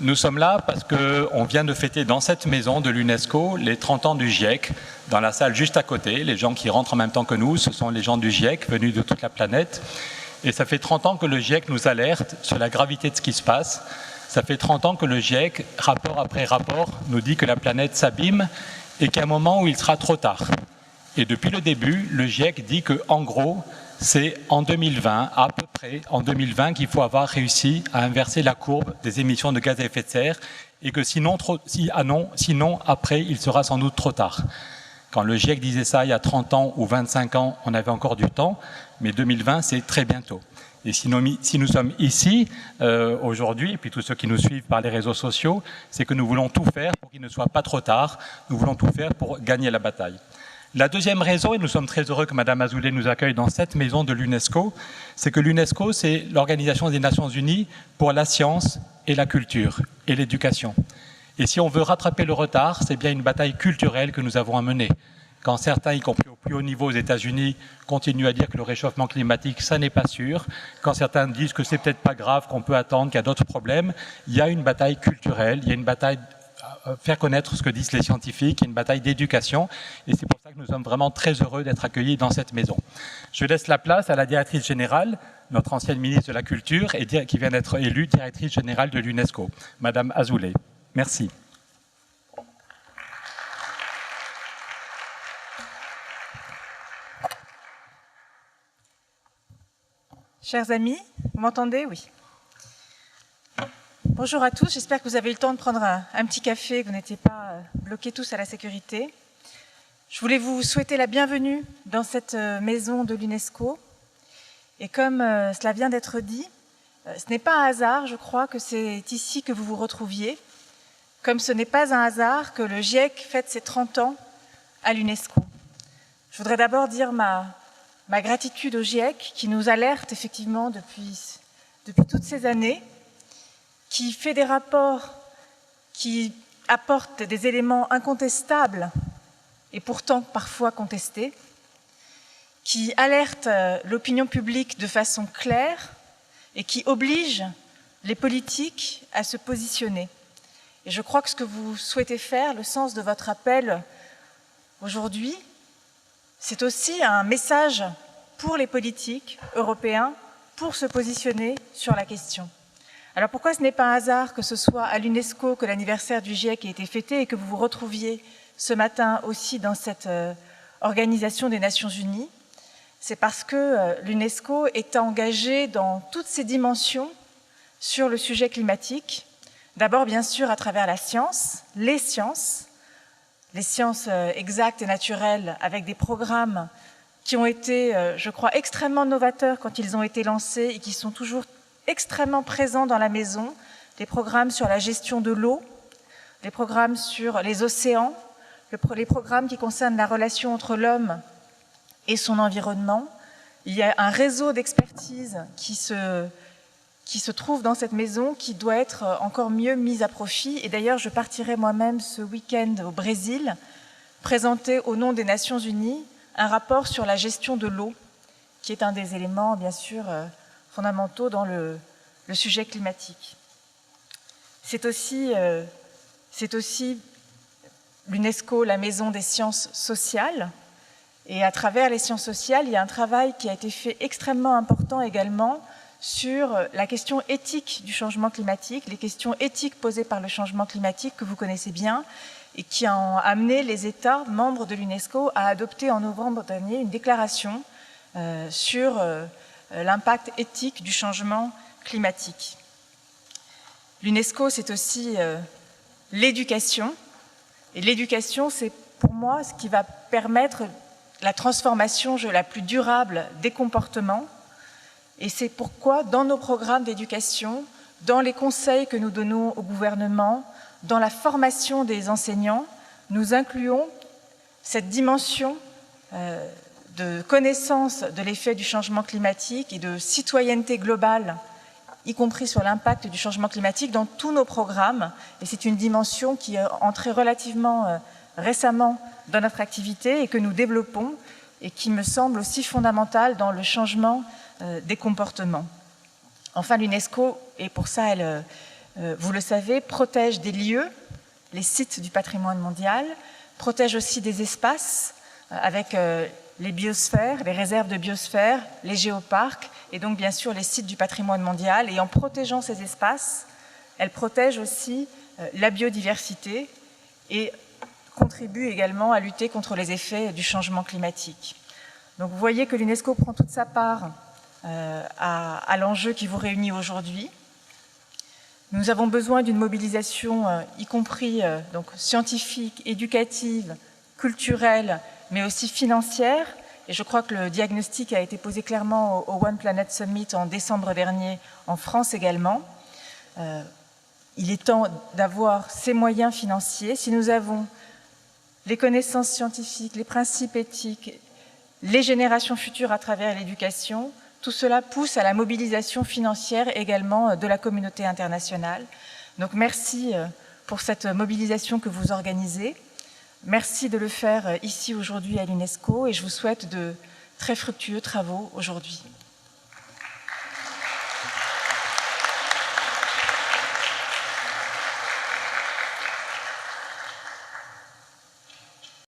Nous sommes là parce qu'on vient de fêter dans cette maison de l'UNESCO les 30 ans du GIEC, dans la salle juste à côté. Les gens qui rentrent en même temps que nous, ce sont les gens du GIEC venus de toute la planète. Et ça fait 30 ans que le GIEC nous alerte sur la gravité de ce qui se passe. Ça fait 30 ans que le GIEC, rapport après rapport, nous dit que la planète s'abîme et qu'il y a un moment où il sera trop tard. Et depuis le début, le GIEC dit qu'en gros, c'est en 2020, à peu près en 2020, qu'il faut avoir réussi à inverser la courbe des émissions de gaz à effet de serre et que sinon après, il sera sans doute trop tard. Quand le GIEC disait ça il y a 30 ans ou 25 ans, on avait encore du temps, mais 2020, c'est très bientôt. Et si nous sommes ici aujourd'hui, et puis tous ceux qui nous suivent par les réseaux sociaux, c'est que nous voulons tout faire pour qu'il ne soit pas trop tard, nous voulons tout faire pour gagner la bataille. La deuxième raison, et nous sommes très heureux que Mme Azoulay nous accueille dans cette maison de l'UNESCO, c'est que l'UNESCO, c'est l'Organisation des Nations Unies pour la science et la culture et l'éducation. Et si on veut rattraper le retard, c'est bien une bataille culturelle que nous avons à mener. Quand certains, y compris au plus haut niveau aux États-Unis, continuent à dire que le réchauffement climatique, ça n'est pas sûr, quand certains disent que c'est peut-être pas grave, qu'on peut attendre, qu'il y a d'autres problèmes, il y a une bataille culturelle, il y a une bataille faire connaître ce que disent les scientifiques, une bataille d'éducation, et c'est pour ça que nous sommes vraiment très heureux d'être accueillis dans cette maison. Je laisse la place à la directrice générale, notre ancienne ministre de la Culture, et qui vient d'être élue directrice générale de l'UNESCO, Madame Azoulay. Merci. Chers amis, vous m'entendez? Oui. Bonjour à tous, j'espère que vous avez eu le temps de prendre un petit café, que vous n'étiez pas bloqués tous à la sécurité. Je voulais vous souhaiter la bienvenue dans cette maison de l'UNESCO. Et comme cela vient d'être dit, ce n'est pas un hasard, je crois, que c'est ici que vous vous retrouviez, comme ce n'est pas un hasard que le GIEC fête ses 30 ans à l'UNESCO. Je voudrais d'abord dire ma gratitude au GIEC qui nous alerte effectivement depuis toutes ces années, qui fait des rapports qui apportent des éléments incontestables et pourtant parfois contestés, qui alerte l'opinion publique de façon claire et qui oblige les politiques à se positionner. Et je crois que ce que vous souhaitez faire, le sens de votre appel aujourd'hui, c'est aussi un message pour les politiques européens pour se positionner sur la question. Alors pourquoi ce n'est pas un hasard que ce soit à l'UNESCO que l'anniversaire du GIEC a été fêté et que vous vous retrouviez ce matin aussi dans cette organisation des Nations Unies? C'est parce que l'UNESCO est engagée dans toutes ses dimensions sur le sujet climatique. D'abord, bien sûr, à travers la science, les sciences exactes et naturelles, avec des programmes qui ont été, je crois, extrêmement novateurs quand ils ont été lancés et qui sont toujours extrêmement présents dans la maison, des programmes sur la gestion de l'eau, des programmes sur les océans, les programmes qui concernent la relation entre l'homme et son environnement. Il y a un réseau d'expertise qui se trouve dans cette maison qui doit être encore mieux mis à profit. Et d'ailleurs, je partirai moi-même ce week-end au Brésil, présenter au nom des Nations Unies un rapport sur la gestion de l'eau, qui est un des éléments, bien sûr, fondamentaux dans le sujet climatique. C'est aussi l'UNESCO, la maison des sciences sociales. Et à travers les sciences sociales, il y a un travail qui a été fait extrêmement important également sur la question éthique du changement climatique, les questions éthiques posées par le changement climatique que vous connaissez bien et qui ont amené les États membres de l'UNESCO à adopter en novembre dernier une déclaration sur l'impact éthique du changement climatique. L'UNESCO, c'est aussi l'éducation. Et l'éducation, c'est pour moi ce qui va permettre la transformation la plus durable des comportements. Et c'est pourquoi, dans nos programmes d'éducation, dans les conseils que nous donnons au gouvernement, dans la formation des enseignants, nous incluons cette dimension de connaissance de l'effet du changement climatique et de citoyenneté globale, y compris sur l'impact du changement climatique, dans tous nos programmes. Et c'est une dimension qui est entrée relativement récemment dans notre activité et que nous développons et qui me semble aussi fondamentale dans le changement des comportements. Enfin, l'UNESCO, et pour ça vous le savez, protège des lieux, les sites du patrimoine mondial, protège aussi des espaces avec les biosphères, les réserves de biosphère, les géoparcs et donc bien sûr les sites du patrimoine mondial. Et en protégeant ces espaces, elle protège aussi la biodiversité et contribue également à lutter contre les effets du changement climatique. Donc vous voyez que l'UNESCO prend toute sa part à l'enjeu qui vous réunit aujourd'hui. Nous avons besoin d'une mobilisation, y compris donc scientifique, éducative, culturelle, mais aussi financière. Et je crois que le diagnostic a été posé clairement au One Planet Summit en décembre dernier, en France également. Il est temps d'avoir ces moyens financiers. Si nous avons les connaissances scientifiques, les principes éthiques, les générations futures à travers l'éducation, tout cela pousse à la mobilisation financière également de la communauté internationale. Donc merci pour cette mobilisation que vous organisez. Merci de le faire ici aujourd'hui à l'UNESCO et je vous souhaite de très fructueux travaux aujourd'hui.